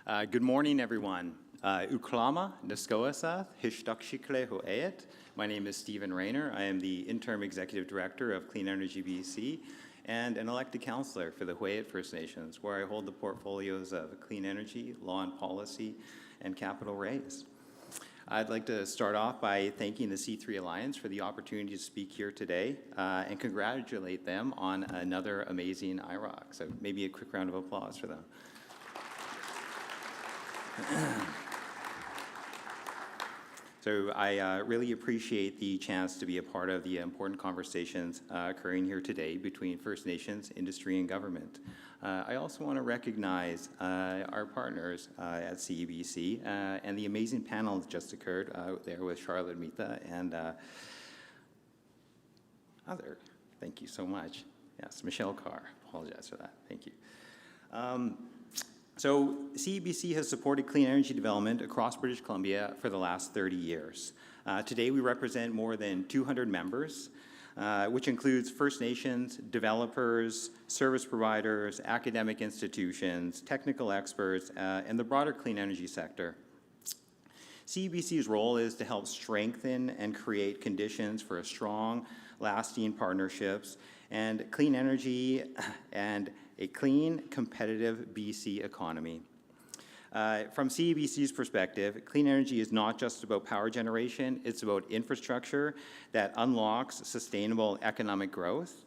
Good morning, everyone. Uklama, aasquʔisʔath, aasquʔisʔath. My name is Stephen Rayner. I am the Interim Executive Director of Clean Energy BC and an elected councillor for the Aasquʔisʔath First Nations, where I hold the portfolios of clean energy, law and policy, and capital raise. I'd like to start off by thanking the C3 Alliance for the opportunity to speak here today and congratulate them on another amazing IROC. So maybe a quick round of applause for them. So I really appreciate the chance to be a part of the important conversations occurring here today between First Nations, industry, and government. I also want to recognize our partners at CEBC and the amazing panel that just occurred there with Charlotte Mita and other. Thank you so much. Yes, Michelle Carr. Apologize for that. Thank you. So CEBC has supported clean energy development across British Columbia for the last 30 years. Today we represent more than 200 members, which includes First Nations, developers, service providers, academic institutions, technical experts, and the broader clean energy sector. CEBC's role is to help strengthen and create conditions for a strong, lasting partnerships and clean energy and a clean, competitive BC economy. From CEBC's perspective, clean energy is not just about power generation, it's about infrastructure that unlocks sustainable economic growth,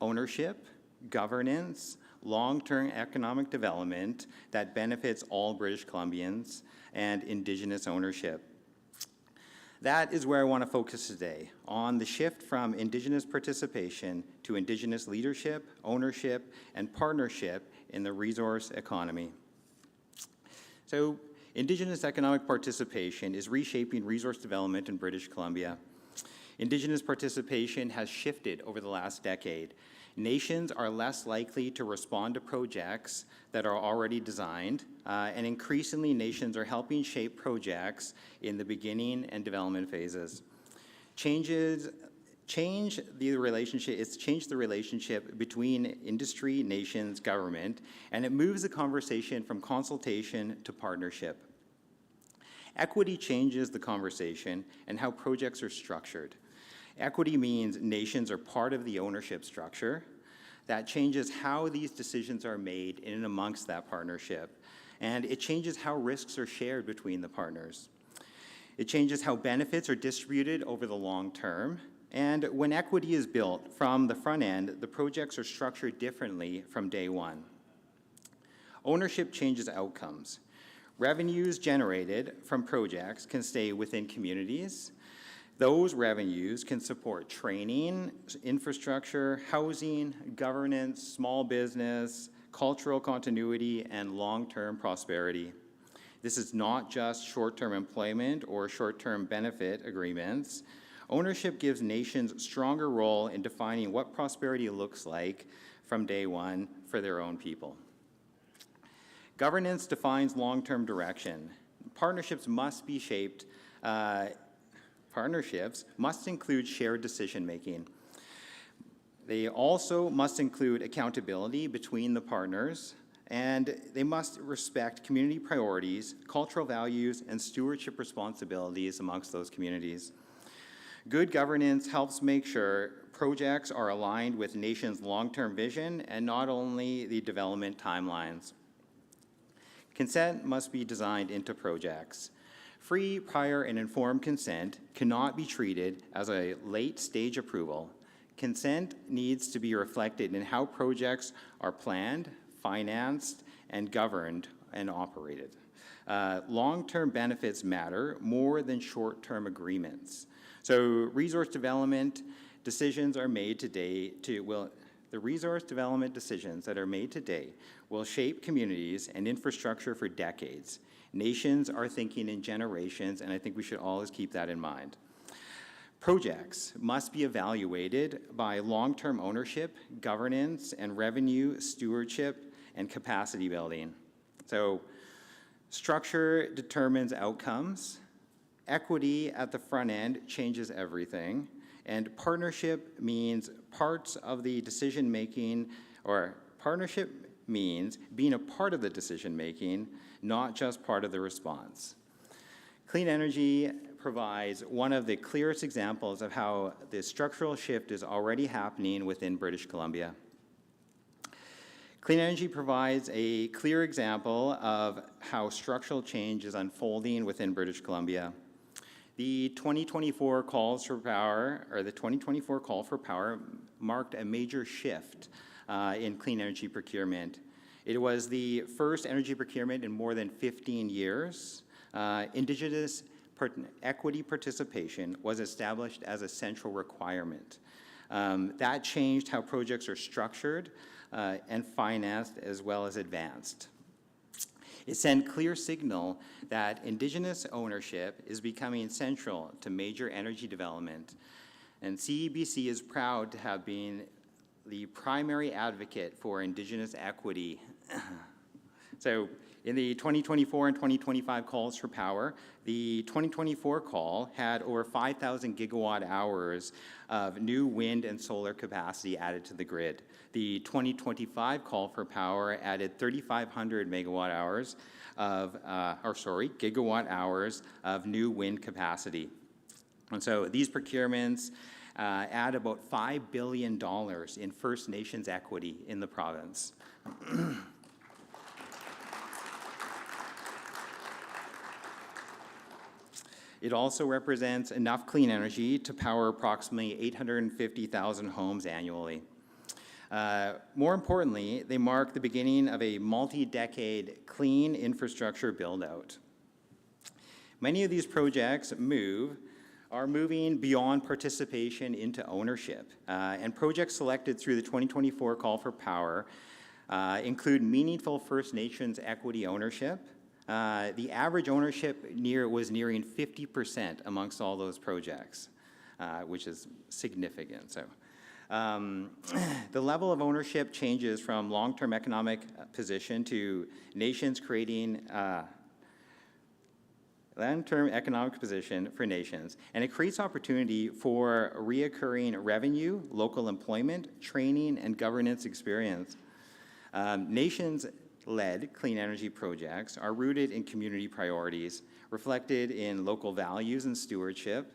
ownership, governance, long-term economic development that benefits all British Columbians, and Indigenous ownership. That is where I want to focus today, on the shift from Indigenous participation to Indigenous leadership, ownership, and partnership in the resource economy. So, Indigenous economic participation is reshaping resource development in British Columbia. Indigenous participation has shifted over the last decade. Nations are less likely to respond to projects that are already designed, and increasingly nations are helping shape projects in the beginning and development phases. It's changed the relationship between industry, nations, government, and it moves the conversation from consultation to partnership. Equity changes the conversation and how projects are structured. Equity means nations are part of the ownership structure. That changes how these decisions are made in and amongst that partnership. And it changes how risks are shared between the partners. It changes how benefits are distributed over the long term. And when equity is built from the front end, the projects are structured differently from day one. Ownership changes outcomes. Revenues generated from projects can stay within communities. Those revenues can support training, infrastructure, housing, governance, small business, cultural continuity, and long-term prosperity. This is not just short-term employment or short-term benefit agreements. Ownership gives nations a stronger role in defining what prosperity looks like from day one for their own people. Governance defines long-term direction. Partnerships must include shared decision-making. They also must include accountability between the partners, and they must respect community priorities, cultural values, and stewardship responsibilities amongst those communities. Good governance helps make sure projects are aligned with nations' long-term vision and not only the development timelines. Consent must be designed into projects. Free, prior, and informed consent cannot be treated as a late-stage approval. Consent needs to be reflected in how projects are planned, financed, and governed and operated. Long-term benefits matter more than short-term agreements. So resource development decisions are made today the resource development decisions that are made today will shape communities and infrastructure for decades. Nations are thinking in generations, and I think we should always keep that in mind. Projects must be evaluated by long-term ownership, governance, and revenue stewardship and capacity building. So, structure determines outcomes. Equity at the front end changes everything. And partnership means parts of the decision-making, or partnership means being a part of the decision-making, not just part of the response. Clean energy provides one of the clearest examples of how the structural shift is already happening within British Columbia. Clean energy provides a clear example of how structural change is unfolding within British Columbia. The 2024 calls for power, or the 2024 call for power, marked a major shift in clean energy procurement. It was the first energy procurement in more than 15 years. Indigenous equity participation was established as a central requirement. That changed how projects are structured and financed as well as advanced. It sent clear signal that Indigenous ownership is becoming central to major energy development, and CEBC is proud to have been the primary advocate for Indigenous equity. So in the 2024 and 2025 calls for power, the 2024 call had over 5,000 gigawatt hours of new wind and solar capacity added to the grid. The 2025 call for power added 3,500 megawatt hours of, gigawatt hours of new wind capacity. And so these procurements add about $5 billion in First Nations equity in the province. It also represents enough clean energy to power approximately 850,000 homes annually. More importantly, they mark the beginning of a multi-decade clean infrastructure build-out. Many of these projects are moving beyond participation into ownership, and projects selected through the 2024 call for power include meaningful First Nations equity ownership. The average ownership was nearing 50% amongst all those projects, which is significant. So, the level of ownership changes from long-term economic position to nations creating long-term economic position for nations, and it creates opportunity for reoccurring revenue, local employment, training, and governance experience. Nations-led clean energy projects are rooted in community priorities, reflected in local values and stewardship.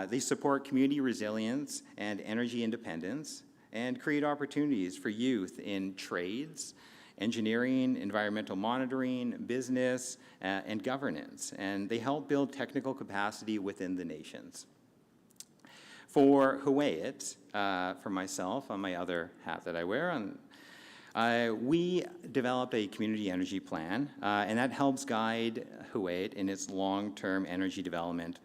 They support community resilience and energy independence, and create opportunities for youth in trades, engineering, environmental monitoring, business, and governance. And they help build technical capacity within the nations. For Huu-ay-aht, for myself, on my other hat that I wear, we developed a community energy plan, and that helps guide Huu-ay-aht in its long-term energy development.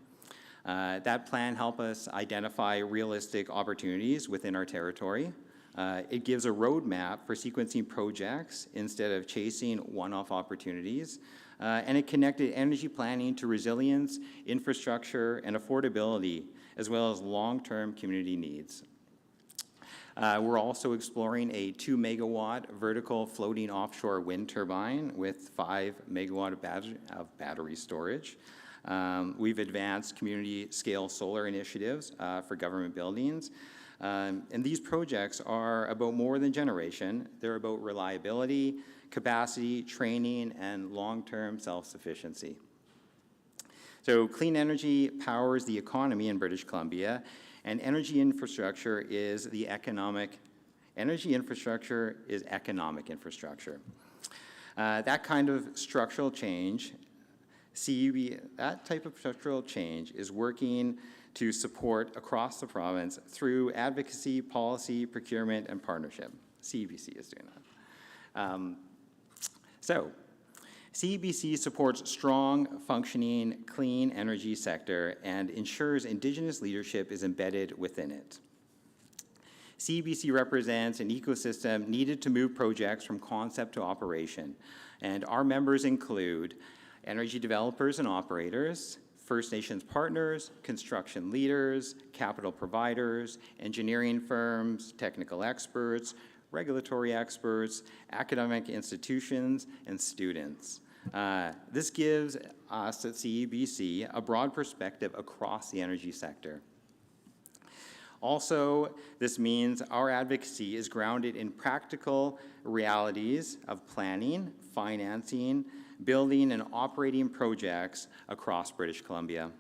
That plan helps us identify realistic opportunities within our territory. It gives a roadmap for sequencing projects instead of chasing one-off opportunities. And it connected energy planning to resilience, infrastructure, and affordability, as well as long-term community needs. We're also exploring a 2-megawatt vertical floating offshore wind turbine with 5 megawatt of battery storage. We've advanced community-scale solar initiatives for government buildings. And these projects are about more than generation. They're about reliability, capacity, training, and long-term self-sufficiency. So clean energy powers the economy in British Columbia, and energy infrastructure is economic infrastructure. That kind of structural change, that type of structural change is working to support across the province through advocacy, policy, procurement, and partnership. CEBC is doing that. CEBC supports strong, functioning, clean energy sector and ensures Indigenous leadership is embedded within it. CEBC represents an ecosystem needed to move projects from concept to operation, and our members include energy developers and operators, First Nations partners, construction leaders, capital providers, engineering firms, technical experts, regulatory experts, academic institutions, and students. This gives us at CEBC a broad perspective across the energy sector. Also, this means our advocacy is grounded in practical realities of planning, financing, building, and operating projects across British Columbia.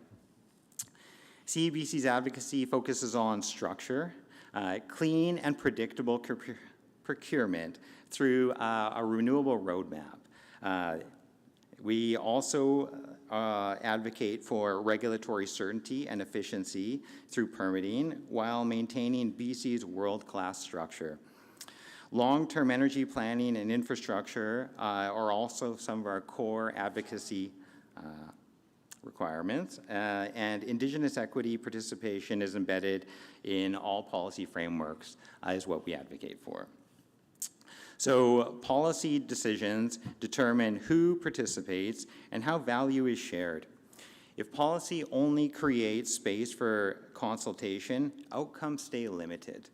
CEBC's advocacy focuses on structure, clean and predictable procurement through a renewable roadmap. We also advocate for regulatory certainty and efficiency through permitting while maintaining BC's world-class structure. Long-term energy planning and infrastructure are also some of our core advocacy requirements, and Indigenous equity participation is embedded in all policy frameworks is what we advocate for. So policy decisions determine who participates and how value is shared. If policy only creates space for consultation, outcomes stay limited.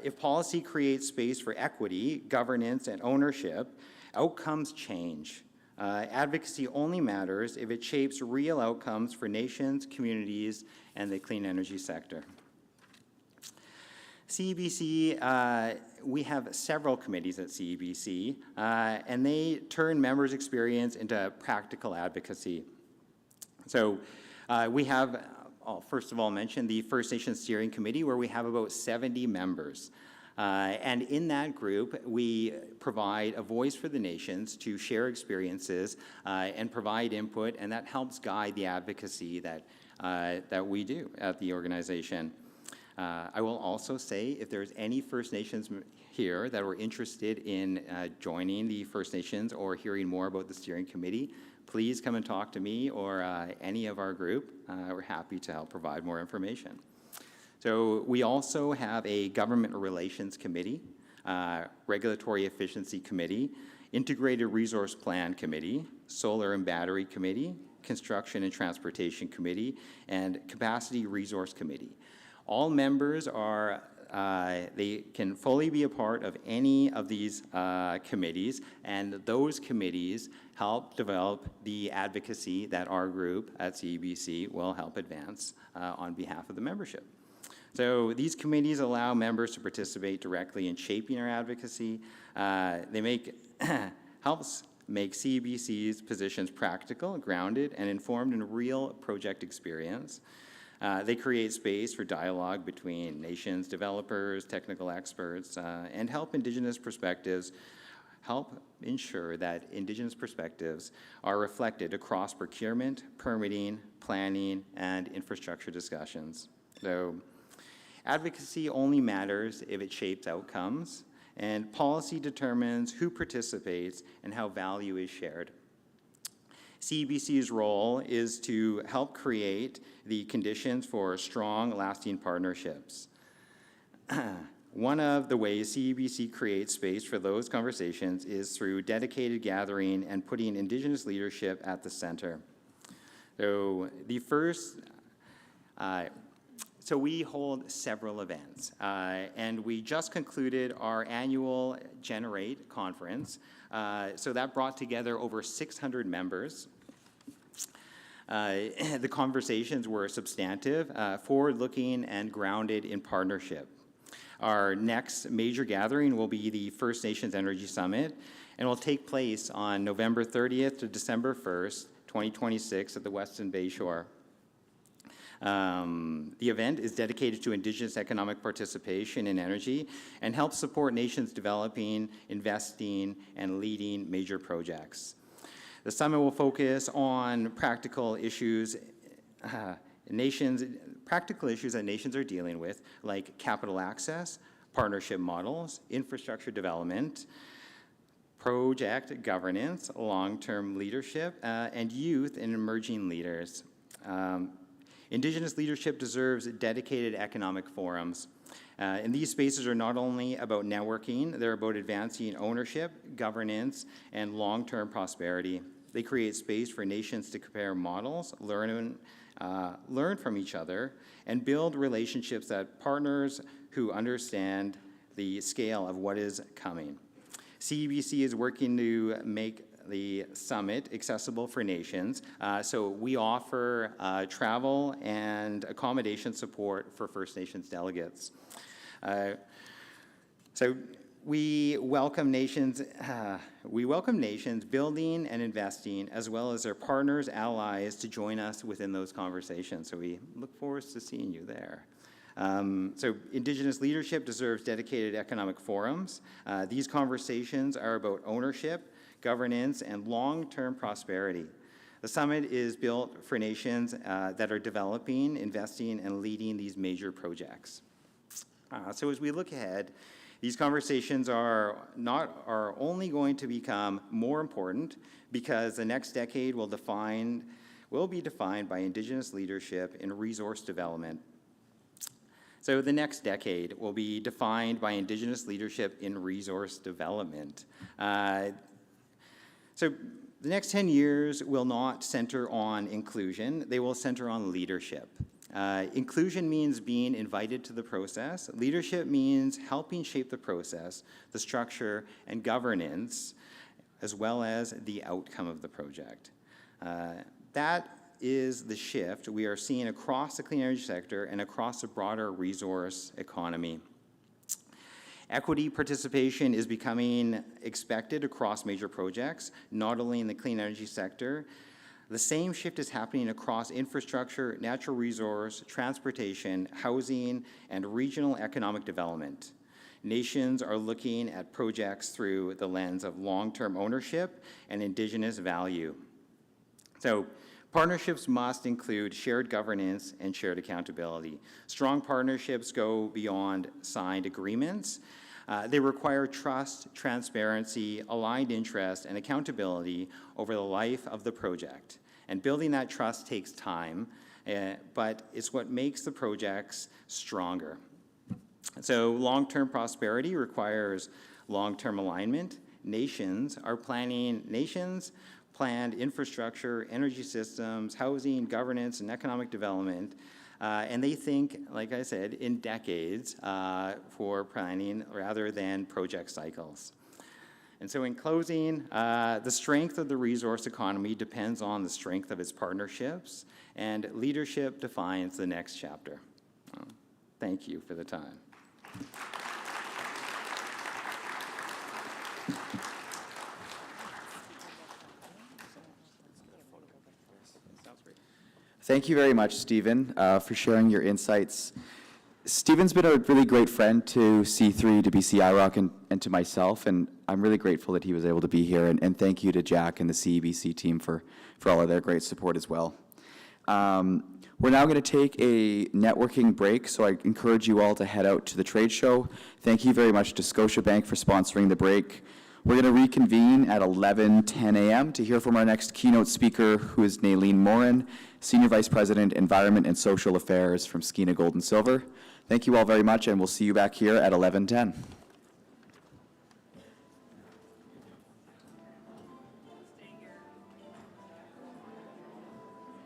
If policy creates space for equity, governance, and ownership, outcomes change. Advocacy only matters if it shapes real outcomes for nations, communities, and the clean energy sector. CEBC, we have several committees at CEBC, and they turn members' experience into practical advocacy. So we have, I'll first of all mention the First Nations Steering Committee, where we have about 70 members. And in that group, we provide a voice for the nations to share experiences and provide input, and that helps guide the advocacy that we do at the organization. I will also say, if there's any First Nations here that were interested in joining the First Nations or hearing more about the steering committee, please come and talk to me or any of our group. We're happy to help provide more information. So we also have a Government Relations Committee, Regulatory Efficiency Committee, Integrated Resource Plan Committee, Solar and Battery Committee, Construction and Transportation Committee, and Capacity Resource Committee. All members are, they can fully be a part of any of these committees, and those committees help develop the advocacy that our group at CEBC will help advance on behalf of the membership. So these committees allow members to participate directly in shaping our advocacy. Helps make CEBC's positions practical, grounded, and informed in real project experience. They create space for dialogue between nations, developers, technical experts, and help ensure that Indigenous perspectives are reflected across procurement, permitting, planning, and infrastructure discussions. So advocacy only matters if it shapes outcomes, and policy determines who participates and how value is shared. CEBC's role is to help create the conditions for strong, lasting partnerships. One of the ways CEBC creates space for those conversations is through dedicated gathering and putting Indigenous leadership at the center. So so we hold several events, and we just concluded our annual Generate conference. So that brought together over 600 members. The conversations were substantive, forward-looking, and grounded in partnership. Our next major gathering will be the First Nations Energy Summit, and will take place on November 30th to December 1st, 2026 at the Weston Bay Shore. The event is dedicated to Indigenous economic participation in energy and helps support nations developing, investing, and leading major projects. The summit will focus on practical issues that nations are dealing with, like capital access, partnership models, infrastructure development, project governance, long-term leadership, and youth and emerging leaders. Indigenous leadership deserves dedicated economic forums. And these spaces are not only about networking, they're about advancing ownership, governance, and long-term prosperity. They create space for nations to compare models, learn from each other, and build relationships that partners who understand the scale of what is coming. CEBC is working to make the summit accessible for nations. So we offer travel and accommodation support for First Nations delegates. So we welcome nations building and investing, as well as their partners, allies, to join us within those conversations. So we look forward to seeing you there. So Indigenous leadership deserves dedicated economic forums. These conversations are about ownership, governance, and long-term prosperity. The summit is built for nations that are developing, investing, and leading these major projects. So as we look ahead, these conversations are only going to become more important because the next decade will be defined by Indigenous leadership in resource development. So the next decade will be defined by Indigenous leadership in resource development. So the next 10 years will not center on inclusion, they will center on leadership. Inclusion means being invited to the process. Leadership means helping shape the process, the structure, and governance, as well as the outcome of the project. That is the shift we are seeing across the clean energy sector and across the broader resource economy. Equity participation is becoming expected across major projects, not only in the clean energy sector. The same shift is happening across infrastructure, natural resource, transportation, housing, and regional economic development. Nations are looking at projects through the lens of long-term ownership and Indigenous value. So partnerships must include shared governance and shared accountability. Strong partnerships go beyond signed agreements. They require trust, transparency, aligned interest, and accountability over the life of the project. And building that trust takes time, but it's what makes the projects stronger. So long-term prosperity requires long-term alignment. Nations planned infrastructure, energy systems, housing, governance, and economic development. And they think, like I said, in decades for planning rather than project cycles. And so in closing, the strength of the resource economy depends on the strength of its partnerships, and leadership defines the next chapter. Thank you for the time. Thank you very much, Stephen, for sharing your insights. Stephen's been a really great friend to C3, to BC IROC, and to myself, and I'm really grateful that he was able to be here, and thank you to Jack and the CEBC team for all of their great support as well. We're now going to take a networking break, so I encourage you all to head out to the trade show. Thank you very much to Scotiabank for sponsoring the break. We're going to reconvene at 11:10 a.m. to hear from our next keynote speaker, who is Naylene Morin, Senior Vice President, Environment and Social Affairs from Skeena Gold and Silver. Thank you all very much, and we'll see you back here at 11:10.